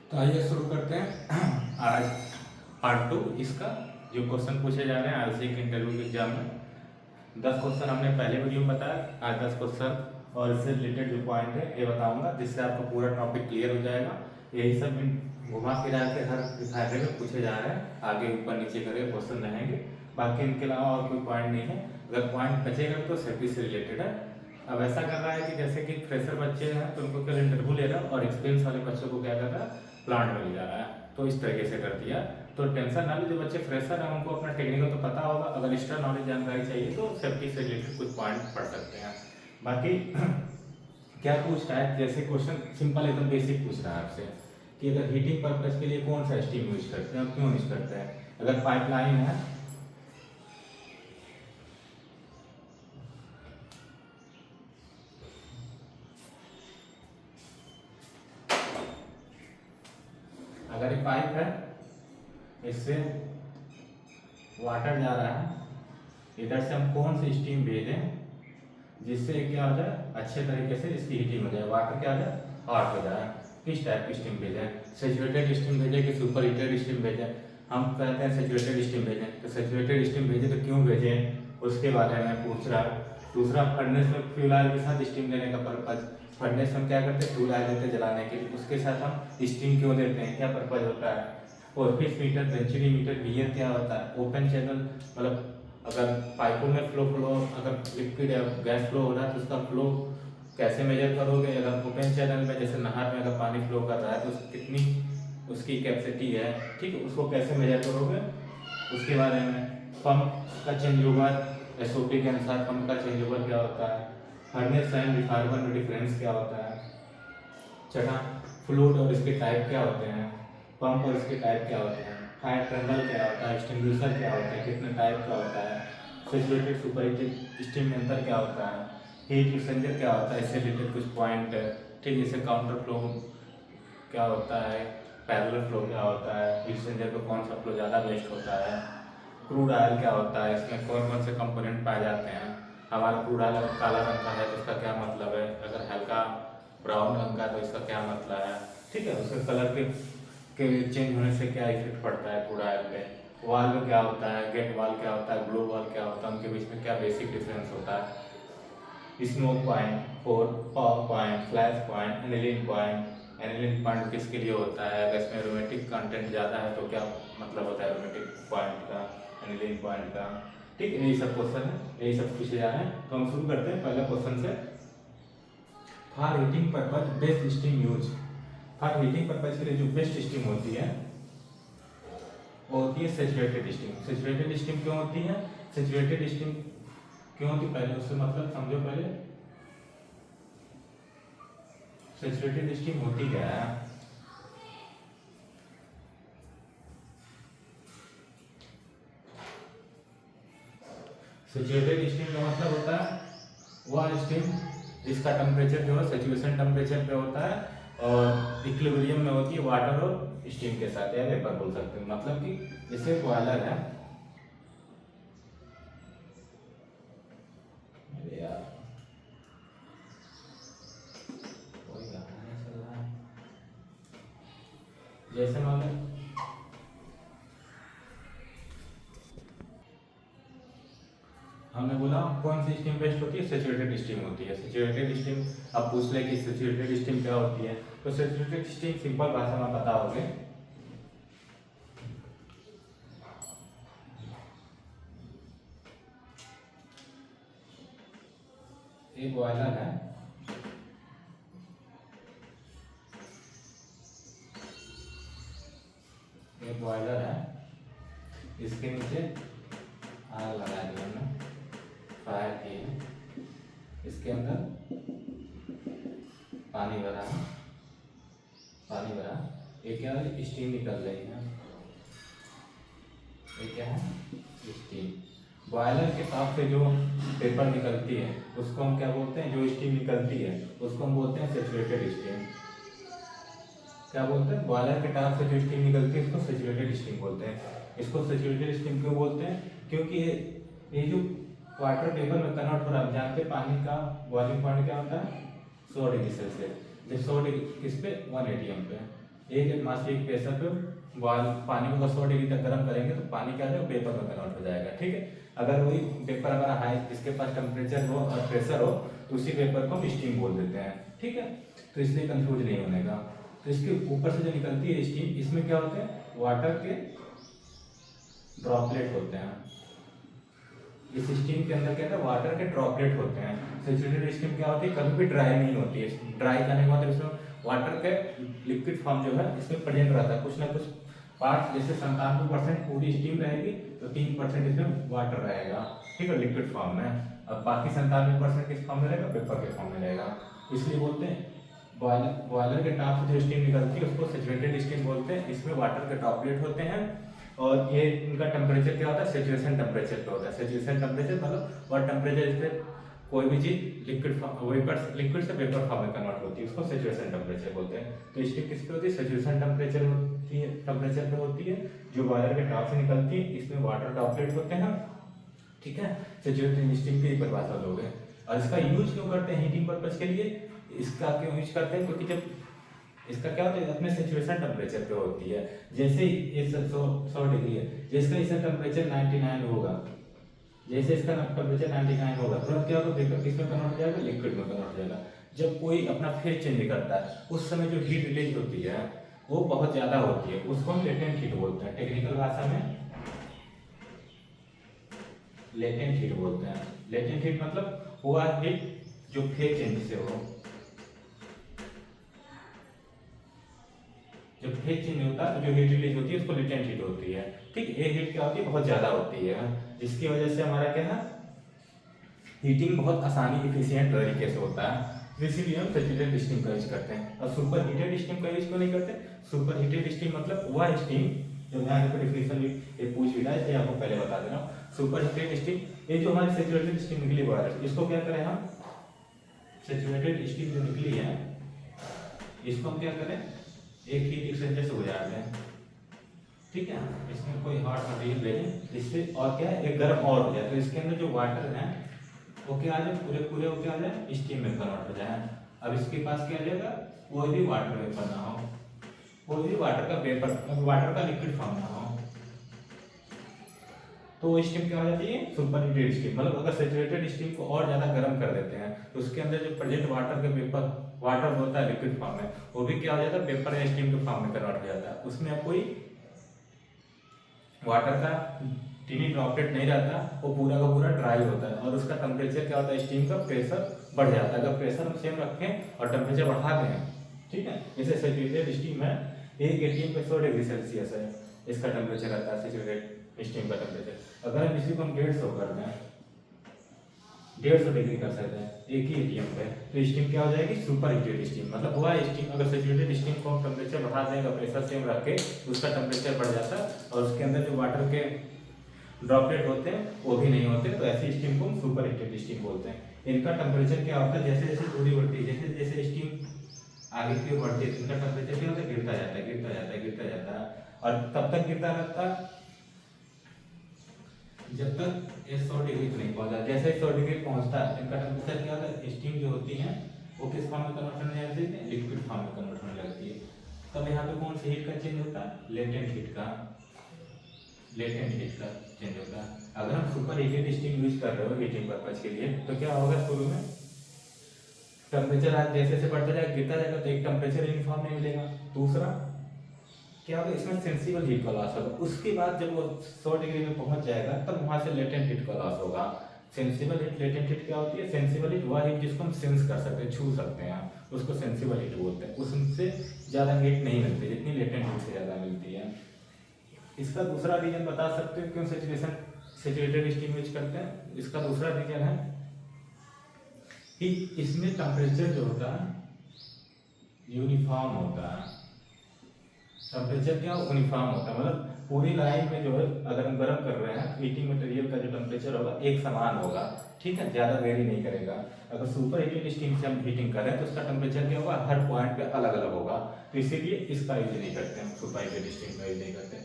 तो आइए शुरू करते हैं आज पार्ट 2 इसका। जो क्वेश्चन पूछे जा रहे हैं आज एक इंटरव्यू के एग्जाम में 10 क्वेश्चन हमने पहले वीडियो में बताया। आज 10 क्वेश्चन और इससे रिलेटेड जो पॉइंट है ये बताऊंगा, जिससे आपको पूरा टॉपिक क्लियर हो जाएगा। यही सब घुमा फिरा के हर फायदे में पूछे जा रहे हैं, आगे ऊपर नीचे करके क्वेश्चन रहेंगे। बाकी इनके अलावा और कोई पॉइंट नहीं है। अगर पॉइंट बचेगा तो सेफ्टी से रिलेटेड है। अब ऐसा कर रहा है कि जैसे कि फ्रेशर बच्चे हैं तो उनको कल इंटरव्यू ले रहा है और एक्सपीरियंस वाले बच्चों को क्या कर रहा है, प्लांट में ले जा रहा है। तो इस तरीके से कर दिया। तो टेंशन ना लो, जो बच्चे फ्रेशर हैं उनको अपना टेक्निकल तो पता होगा। अगर एक्स्ट्रा नॉलेज जानकारी चाहिए तो सेफ्टी से रिलेटेड कुछ पॉइंट पढ़ सकते हैं। बाकी क्या पूछ रहा है, जैसे क्वेश्चन सिंपल एकदम बेसिक पूछ रहा है आपसे कि अगर हीटिंग पर्पज के लिए कौन सा स्टीम यूज करते हैं और क्यों यूज करते हैं। अगर पाइपलाइन है, अगर ये पाइप है इससे वाटर जा रहा है, इधर से हम कौन सी स्टीम भेजें जिससे क्या हो जाए, अच्छे तरीके से इसकी हीटिंग हो जाए, वाटर क्या हो जाए, हॉट हो जाए। किस टाइप की स्टीम भेजें, सेचुरेटेड स्टीम भेजें कि सुपर हीटेड स्टीम भेजें। हम कहते हैं सेचुरेटेड स्टीम भेजें, तो सेचुरेटेड स्टीम भेजें तो क्यों भेजें उसके बारे में पूछ रहा है। दूसरा, फर्नेस में फ्यूल ऑयल के साथ स्टीम देने का पर्पज। फर्नेस हम क्या करते हैं, फ्यूल ऑयल देते हैं जलाने के लिए, उसके साथ हम स्टीम क्यों देते हैं, क्या पर्पज होता है। और फिर मीटर, डेंसिटी मीटर, वीएन क्या होता है। ओपन चैनल मतलब अगर पाइपों में फ्लो अगर लिक्विड या गैस फ्लो हो रहा है तो उसका फ्लो कैसे मेजर करोगे। अगर ओपन चैनल में जैसे नहर में अगर पानी फ्लो कर रहा है तो कितनी उसकी कैपेसिटी है, ठीक है, उसको कैसे मेजर करोगे उसके बारे में। पंप का चेंज ओवर, एसओपी के अनुसार पंप का चेंज ओवर क्या होता है। फर्नेस एंड रिफार्मर में डिफरेंस क्या होता है। छठा, फ्लूइड और इसके टाइप क्या होते हैं। पंप और इसके टाइप क्या होते हैं। फायर ट्रंगल क्या होता है, एक्सटिंग्विशर क्या होता है, कितने टाइप का होता है। सैचुरेटेड सुपरहीटेड स्टीम में अंतर क्या होता है। हीट एक्सचेंजर क्या होता है, इससे रिलेटेड कुछ पॉइंट है, ठीक। जैसे काउंटर फ्लो क्या होता है, पैरेलल फ्लो क्या होता है, हीट एक्सचेंजर को कौन सा फ्लो ज़्यादा बेस्ट होता है। क्रूड ऑयल क्या होता है, इसमें कौन कौन से कंपोनेंट पाए जाते हैं। हमारा क्रूड ऑयल अगर काला रंग का है तो उसका क्या मतलब है, अगर हल्का ब्राउन रंग का तो इसका क्या मतलब है, ठीक है। उसके कलर के चेंज होने से क्या इफेक्ट पड़ता है क्रूड ऑयल पे। वाल्व क्या होता है, गेट वाल्व क्या होता है, ग्लो वाल्व क्या होता है, उनके बीच में क्या बेसिक डिफरेंस होता है। Smoke point, power point, flash point, annealing point. Annealing point किसके लिए होता है, अगर इसमें रोमेटिक कंटेंट ज़्यादा है तो क्या मतलब होता है रोमेटिक पॉइंट का, एनिलिंग पॉइंट का, ठीक है। यही सब क्वेश्चन है, यही सब पूछे जा रहे हैं। तो हम शुरू करते हैं पहले क्वेश्चन से। For heating purpose best steam use. For heating purpose के लिए जो बेस्ट स्टीम होती है वो होती है सेचुरेटेड स्टीम। सेचुरेटेड स्टीम क्यों होती है, सेचुरेटेड स्टीम क्यों होती है पहले उससे मतलब समझो। पहले सेचुरेटेड स्टीम होती क्या है। सेचुरेटेड स्टीम का मतलब होता है वह स्टीम जिसका टेम्परेचर जो है सेचुरेशन टेम्परेचर पे होता है और इक्विलिब्रियम में होती है वाटर और स्टीम के साथ, या वेपर बोल सकते हैं। मतलब कि जैसे बॉयलर है, अरे यार कोई गाना नहीं चल रहा है। जैसे मान लो हमने बोला कौन सी स्टीम बेस्ट होती है, सेचुरेटेड स्टीम होती है। सेचुरेटेड स्टीम अब पूछ ले कि सेचुरेटेड स्टीम क्या होती है, तो सेचुरेटेड स्टीम सिंपल भाषा में बताओगे, एक बॉयलर है, एक बॉयलर है, इसके नीचे आग लगा दी हमने, फायर की है, इसके अंदर पानी भरा है, पानी भरा, ये क्या है, स्टीम निकल रही है, ये क्या है, स्टीम। बॉयलर के टॉप से जो पेपर निकलती है उसको हम क्या बोलते हैं, जो स्टीम निकलती है उसको हम बोलते हैं सेचुरेटेड स्टीम। क्या बोलते हैं, बॉयलर के टॉप से जो स्टीम निकलती है इसको सेचुरेटेड स्टीम बोलते हैं। इसको सेचुरेटेड स्टीम क्यों बोलते हैं, क्योंकि ये जो वाटर वेपर में कन्वर्ट हो रहा है, जहाँ पे पानी का बॉइलिंग पॉइंट क्या होता है 100 डिग्री सेल्सियस। जब 100 डिग्री किस पे, 1 atm पे, एक एटमॉस्फेरिक प्रेशर पे पानी को 100 डिग्री तक गर्म करेंगे तो पानी क्या है वेपर में कन्वर्ट हो जाएगा। ठीक है, अगर वही वेपर हमारा हाई जिसके पास टेम्परेचर हो और प्रेशर हो तो उसी वेपर को हम स्टीम बोल देते हैं। ठीक है, तो इसलिए कंफ्यूज नहीं होने का। तो इसके ऊपर से जो निकलती है स्टीम, इसमें क्या होते हैं, वाटर के ड्रॉपलेट होते हैं। इस स्टीम के अंदर क्या है, वाटर के ड्रॉपलेट होते हैं। सैचुरेटेड स्टीम क्या होती है, कभी भी ड्राई नहीं होती है। ड्राई करने के बाद इसमें वाटर के लिक्विड फॉर्म जो है इसमें प्रेजेंट रहता है, कुछ ना कुछ पार्ट। जैसे 97% पूरी स्टीम रहेगी तो 3% इसमें वाटर रहेगा। ठीक है, लिक्विड फॉर्म में। अब बाकी 97% किस फॉर्म में रहेगा, वेपर के फॉर्म में रहेगा। इसलिए बोलते हैं बॉयलर के टॉप से जो स्टीम निकलती है उसको सैचुरेटेड स्टीम बोलते हैं। इसमें वाटर के ड्रॉपलेट होते हैं और ये इनका टेम्परेचर क्या होता है, सैचुरेशन टेम्परेचर पे होता है। सैचुरेशन टेम्परेचर मतलब वह टेम्परेचर जिस पे कोई भी चीज लिक्विड से वेपर फॉर्म में कन्वर्ट होती है उसको सैचुरेशन टेम्परेचर बोलते हैं। तो स्टीम किस पे होती है, सैचुरेशन टेम्परेचर होती है, टेम्परेचर पे होती है, जो बॉयलर के टॉप से निकलती है। इसमें वाटर ड्रॉपलेट होते हैं। ठीक है, सैचुरेटेड स्टीम की परिभाषा लोग हैं। और इसका यूज क्यों करते हैं, हीटिंग पर्पज के लिए। इसका क्यों यूज करते हैं, क्योंकि जब इसका क्या होता है, अपने सैचुरेशन टेम्परेचर पे होती है। जैसे ये 100 डिग्री है, जिसका इसका टेम्परेचर 99 होगा, जैसे इसका टेम्परेचर 99 होगा तुरंत क्या होगा, वेपर किस में कन्वर्ट हो जाएगा, लिक्विड में कन्वर्ट हो जाएगा। जब कोई अपना फेज चेंज करता है उस समय जो हीट रिलीज होती है वो बहुत ज्यादा होती है, उसको हम लेटेंट हीट बोलते हैं। टेक्निकल भाषा में लेटेंट हीट बोलते हैं। लेटेंट हीट मतलब वो हीट जो फेज चेंज से हो, जब फेज चेंज होता है तो जो हीट रिलीज होती है उसको लेटेंट हीट होती है। ठीक, ये हीट क्या होती है, बहुत ज्यादा होती है, जिसकी वजह से हमारा क्या है, हीटिंग बहुत आसानी इफिशियंट तरीके से होता है। इसीलिए हम सैचुरेटेड स्टीम का यूज करते हैं। और सुपर हीटेड स्टीम का यूज क्यों नहीं करते। सुपर हीटेड स्टीम मतलब वह स्टीम, जो मैं आपको डिफिनेशन ये पूछ भी रहा है, आपको पहले बता दे रहा हूँ। सुपर हीटेड स्टीम, ये जो हमारी सैचुरेटेड स्टीम निकली बाहर, इसको क्या करें हम, सैचुरेटेड स्टीम जो निकली है इसको हम क्या करें, एक हीट एक्सचेंजर से गुजार दें। ठीक है, इसमें कोई हॉट मटेरियल ले लें, इससे और क्या है, एक गर्म और हो जाए तो इसके अंदर जो वाटर है वो क्या आ जाए, पूरे पूरे वो क्या आ जाए, स्टीम में कन्वर्ट हो जाए। अब इसके पास क्या आ जाएगा, कोई भी वाटर वेपर ना हो, कोई भी वाटर का वेपर, वाटर का लिक्विड फॉर्म ना हो, तो वो स्टीम क्या हो जाती है, सुपर हीटेड स्टीम। मतलब अगर सैचुरेटेड स्टीम को और ज्यादा गर्म कर देते हैं तो उसके अंदर जो प्रेजेंट वाटर के वेपर, वाटर होता है लिक्विड फॉर्म में, वो भी क्या हो जाता है, वेपर या स्टीम के फॉर्म में कन्वर्ट हो जाता है। उसमें अब कोई वाटर का टीनी ड्रॉपलेट नहीं रहता, वो पूरा का पूरा ड्राई होता है। और उसका टेम्परेचर क्या होता है, स्टीम का प्रेशर बढ़ जाता है। अगर प्रेशर हम सेम रखें और टेम्परेचर बढ़ा दें, ठीक है, जैसे सैचुरेटेड स्टीम है, एक एटीएम पे 100 डिग्री सेल्सियस है इसका टेम्परेचर रहता है, सैचुरेटेड स्टीम का टेम्परेचर। अगर हम इसी को हम 150 कर दें, 150 डिग्री कर सकते हैं एक ही एटीएम पे, तो स्टीम क्या हो जाएगी, सुपर हीटेड स्टीम। मतलब वह स्टीम, अगर सैचुरेटेड स्टीम को हम टेम्परेचर बढ़ा देंगे, प्रेशर सेम रख के, उसका टेम्परेचर बढ़ जाता है और उसके अंदर जो वाटर के ड्रॉपलेट होते हैं वो भी नहीं होते, तो ऐसी स्टीम को हम सुपर हीटेड स्टीम बोलते हैं। इनका टेम्परेचर क्या होता है, जैसे जैसे दूरी बढ़ती है, जैसे जैसे स्टीम आगे की ओर बढ़ती है, इनका टेम्परेचर क्या होता है, गिरता जाता है, गिरता जाता है, गिरता जाता है। और तब तक गिरता रहता है जब तक ये 100 डिग्री नहीं पहुंचा। जैसे 100 डिग्री पहुंचता है इनका टेम्परेचर क्या होता है, स्टीम जो होती है वो किस फॉर्म में कन्वर्ट होने लगती है, लिक्विड फॉर्म में कन्वर्ट होने लगती है। तब यहाँ पे कौन सी हीट का चेंज होता है, लेटेंट हीट का, लेटेंट हीट का चेंज होता है। अगर हम सुपर हीटेड स्टीम यूज कर रहे हो हीटिंग पर्पज के लिए, तो क्या होगा, शुरू में टेम्परेचर आज जैसे जैसे बढ़ता जाएगा, गिरता जाएगा, तो एक टेम्परेचर यूनिफॉर्म नहीं मिलेगा। दूसरा क्या होगा, इसमें सेंसिबल हीट का लॉस होगा। उसके बाद जब वो 100 डिग्री में पहुंच जाएगा तब वहां से लेटेंट हीट का लॉस होगा। सेंसिबल हीट, लेटेंट हीट क्या होती है, सेंसिबल हीट वह हीट जिसको हम सेंस कर सकते हैं, छू सकते हैं, उसको सेंसिबल हीट बोलते हैं। उससे ज्यादा हीट नहीं मिलती जितनी लेटेंट हीट से ज्यादा मिलती है। इसका दूसरा रीजन बता सकते हो क्यों सैचुरेटेड स्टीम यूज करते हैं। इसका दूसरा रीजन है कि इसमें टेम्परेचर जो होता है यूनिफॉर्म होता है। टेम्परेचर क्या यूनिफॉर्म होता है, मतलब पूरी लाइन में जो है अगर हम गर्म कर रहे हैं, हीटिंग मटेरियल का जो टेम्परेचर होगा एक समान होगा। ठीक है, ज्यादा वेरी नहीं करेगा। अगर सुपर हीटेड स्टीम से हम हीटिंग कर रहे हैं तो उसका टेम्परेचर क्या होगा, हर पॉइंट पे अलग अलग होगा। तो इसीलिए इसका यूज नहीं करते हम, सुपर हीटेड स्टीम का यूज नहीं करते।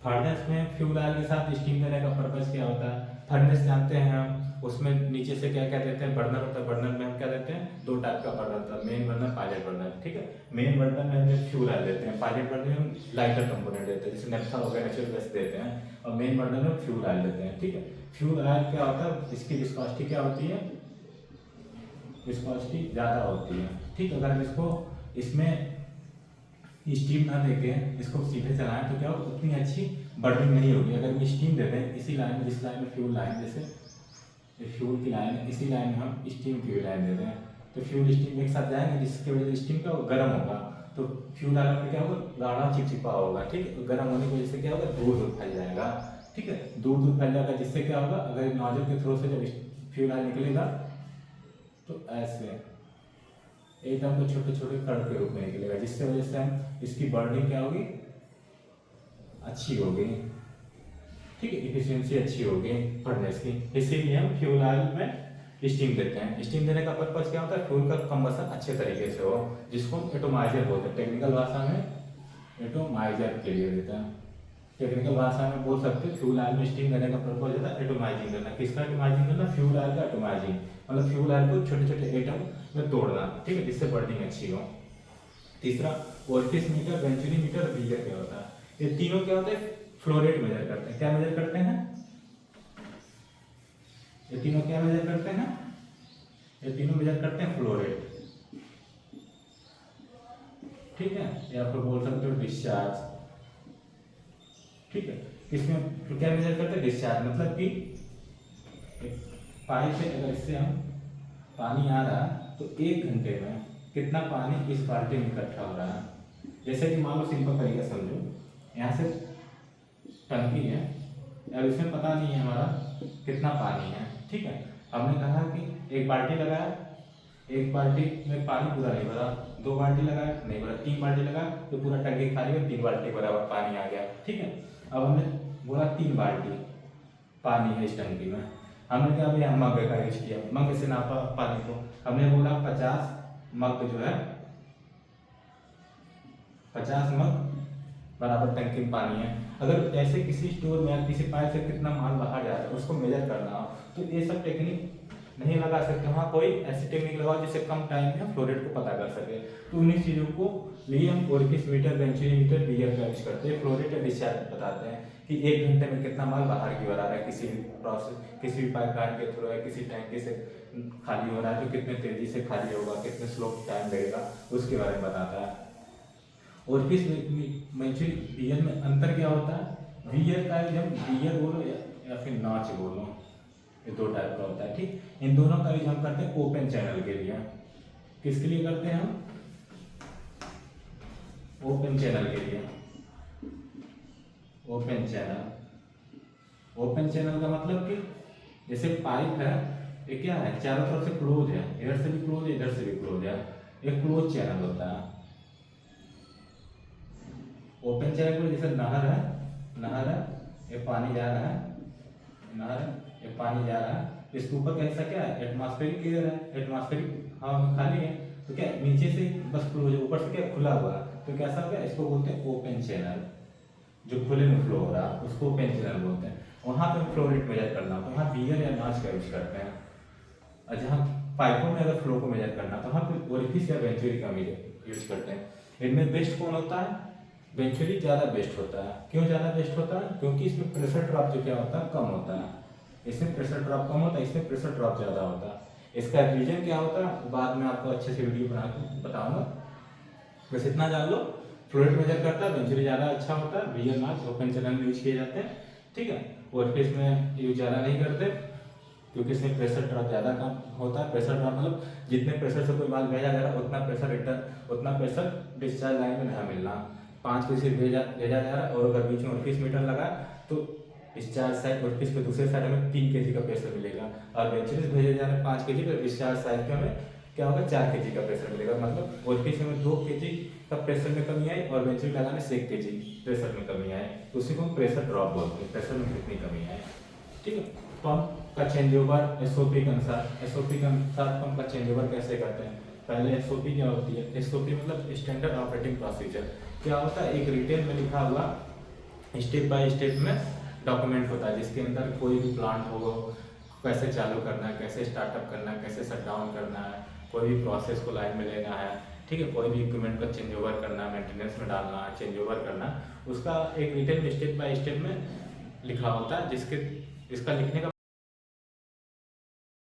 फर्नेस में फ्यूल ऑयल के साथ स्टीम देने का पर्पज क्या होता है। फर्नेस जानते हैं हम, उसमें नीचे से क्या क्या देते हैं, बर्नर होता है। बर्नर में हम क्या देते हैं, दो टाइप का बर्नर होता है, मेन बर्नर, पायलट बर्नर। ठीक है, मेन बर्नर में हम फ्यूल ऑयल देते हैं, पायलट बर्नर में हम लाइटर कंपोनेंट देते हैं, जैसे नेफ्था हो गया, नेचुरल गैस देते हैं, और मेन बर्नर में फ्यूल ऑयल देते हैं। ठीक है, फ्यूल ऑयल क्या होता है, इसकी विस्कोसिटी क्या होती है, विस्कोसिटी ज़्यादा होती है। ठीक, अगर हम इसको इसमें स्टीम ना देके इसको सीधे चलाएं तो क्या होगा, उतनी अच्छी बर्निंग नहीं होगी। अगर हम स्टीम देते हैं इसी लाइन में, जिस लाइन में फ्यूल लाइन, जैसे ये फ्यूल की लाइन है, इसी लाइन में हम स्टीम की लाइन देते हैं, तो फ्यूल स्टीम एक साथ जाएंगे, जिसकी वजह से स्टीम का गर्म होगा, तो फ्यूल आने में क्या होगा, गाढ़ा चिपचिपा होगा। ठीक है, गर्म होने की वजह से क्या होगा, दूर दूर फैल जाएगा। ठीक है, दूर दूर फैल जाएगा, जिससे क्या होगा, अगर नोजल के थ्रू से जब फ्यूल ऑयल निकलेगा तो ऐसे एकदम तो छोटे छोटे कण के रूप में निकलेगा, जिससे वजह से हम इसकी बर्निंग क्या होगी, अच्छी होगी। ठीक है, इफिशियंसी अच्छी होगी फर्नेस की, इसीलिए हम फ्यूल ऑयल में स्टीम देते हैं। स्टीम देने का पर्पज क्या होता है, फ्यूल का कंबसन अच्छे तरीके से हो, जिसको हम एटोमाइजर बोलते हैं। टेक्निकल भाषा में एटोमाइजर के लिए देते हैं, टेक्निकल भाषा में बोल सकते हैं फ्यूल ऑयल में स्टीम देने का पर्पज होता है एटोमाइजिंग करना। किसका एटोमाइजिंग करना, फ्यूल ऑयल का एटोमाइजिंग, मतलब फ्यूल ऑयल को छोटे छोटे एटम में तोड़ना। ठीक है, जिससे बर्निंग अच्छी हो। तीसरा, orifice meter, venturi meter, weir क्या होता है, ये तीनों क्या होते हैं, फ्लो रेट मेजर करते हैं। क्या मेजर करते हैं, ये तीनों क्या मेजर करते हैं, ये तीनों मेजर करते हैं फ्लो रेट। ठीक है, या फिर बोल सकते हो डिस्चार्ज। ठीक है, इसमें क्या मेजर करते हैं, डिस्चार्ज, मतलब कि पाइप से अगर इससे हम पानी आ रहा है तो 1 घंटे में कितना पानी इस बाल्टी में इकट्ठा हो रहा है। जैसे कि मान लो सिंपल तरीका समझो, यहाँ से टंकी है, अब इसमें पता नहीं है हमारा कितना पानी है। ठीक है, हमने कहा कि 1 बाल्टी लगाया, 1 बाल्टी में पानी पूरा नहीं भरा, 2 बाल्टी लगाया नहीं भरा, 3 बाल्टी लगाया तो पूरा टंकी खाली है, 3 बाल्टी बराबर पानी आ गया। ठीक है, अब हमने बोला 3 बाल्टी पानी है इस टंकी में, हमने क्या भैया मग का यूज किया, मग से नापा पानी को, हमने बोला 50 मग जो है, 50 मग बराबर टंकी में पानी है। अगर ऐसे किसी स्टोर में किसी पाइप से कितना माल बाहर जा रहा है उसको मेजर करना हो तो ये सब टेक्निक नहीं लगा सकते, वहाँ कोई ऐसी टेक्निक लगाओ जिससे कम टाइम में फ्लो रेट को पता कर सके। तो उन्हीं चीज़ों को लिए हम orifice meter, venturi meter, weir का यूज करते हैं। फ्लो रेट या डिस्चार्ज बताते हैं कि 1 घंटे में कितना माल बाहर की ओर आ रहा है, किसी भी प्रोसेस, किसी भी पाइपलाइन के थ्रू है, किसी टैंकी से खाली हो रहा है तो कितने तेजी से खाली होगा, कितने स्लो टाइम लगेगा, उसके बारे में बताता है। ओरिफिस वेंचुरी बीयर में अंतर क्या होता है, बीयर का जब बीयर बोलो या फिर नॉच बोलो, ये 2 टाइप का होता है। ठीक, इन दोनों का यूज हम करते हैं ओपन चैनल के लिए। किसके लिए करते हैं हम, ओपन चैनल के लिए। ओपन चैनल, ओपन चैनल का मतलब कि जैसे पाइप है, ये क्या है, चारों तरफ से क्लोज है, इधर से भी क्लोज है, इधर से भी क्लोज है, एक क्लोज चैनल होता है। ओपन चैनल में जैसे नहर है, नहर है, ये पानी जा रहा है, नहर है, ये पानी जा रहा है, इसके ऊपर कैसा क्या है, एटमॉस्फेरिक एयर है, एटमॉस्फेरिक हवा में खाली है, तो क्या नीचे से बस क्लोज है, ऊपर से क्या खुला हुआ है, तो कैसा हो गया, इसको बोलते हैं ओपन चैनल। जो खुले में फ्लो हो रहा है उसको ओपन चैनल बोलते हैं। वहाँ पे फ्लो रेट मेजर करना तो वहाँ बीयर या नॉच का यूज करते हैं, और जहाँ पाइपों में अगर फ्लो को मेजर करना तो वहाँ पे ओरिफिस या वेंचुरी का यूज करते हैं। इनमें बेस्ट कौन होता है, वेंचुरी ज़्यादा बेस्ट होता है। क्यों ज़्यादा बेस्ट होता है, क्योंकि इसमें प्रेशर ड्रॉप जो क्या होता है, कम होता है। इसमें प्रेशर ड्रॉप कम होता है, इसमें प्रेशर ड्रॉप ज़्यादा होता है। इसका रीजन क्या होता है बाद में आपको अच्छे से वीडियो बना के बताऊँगा, बस इतना जान लो। फ्लूइड मेजर करता है, वेंचुरी ज़्यादा अच्छा होता है, बीयर नॉच ओपन चैनल में यूज किए जाते हैं। ठीक है, ओरिफिस में यूज ज़्यादा नहीं करते क्योंकि इसमें प्रेशर ड्रॉप ज़्यादा कम होता है। प्रेशर ड्रॉप मतलब जितने प्रेशर से कोई माल भेजा जा रहा है उतना प्रेशर रिटर्न, उतना प्रेशर डिस्चार्ज लाइन में नहीं मिलना। 5 के भेजा जा रहा है और अगर बीच में ओरिफिस मीटर लगा तो डिस्चार्ज साइड ओरिफिस के दूसरे साइड में 3 kg का प्रेशर मिलेगा, और वेंचुरी भेजे जा रहे हैं 5 kg, तो डिस्चार्ज साइड के हमें क्या होगा 4 kg का प्रेशर मिलेगा। मतलब ओरिफिस में 2 kg का प्रेशर में कमी आई और वेंचुरी लगाने से 1 kg प्रेशर में कमी आई, तो उसी को हम प्रेशर ड्रॉप बोलते हैं, प्रेशर में कितनी कमी आई। ठीक है, पंप का चेंज ओवर एसओपी के अनुसार, एसओपी के अनुसार पंप का चेंज ओवर कैसे करते हैं। पहले एसओपी क्या होती है, एसओपी मतलब स्टैंडर्ड ऑपरेटिंग प्रोसीजर। क्या होता है, एक रिटेल में लिखा हुआ स्टेप बाय स्टेप में डॉक्यूमेंट होता है, जिसके अंदर कोई भी प्लांट हो, कैसे चालू करना है, कैसे स्टार्टअप करना है, कैसे शट डाउन करना है, कोई भी प्रोसेस को लाइन में लेना है, ठीक है, कोई भी इक्विपमेंट को चेंज ओवर करना है, मेंटेनेंस में डालना है, चेंज ओवर करना, उसका एक डिटेल में स्टेप बाय स्टेप में लिखा होता है, जिसके इसका लिखने का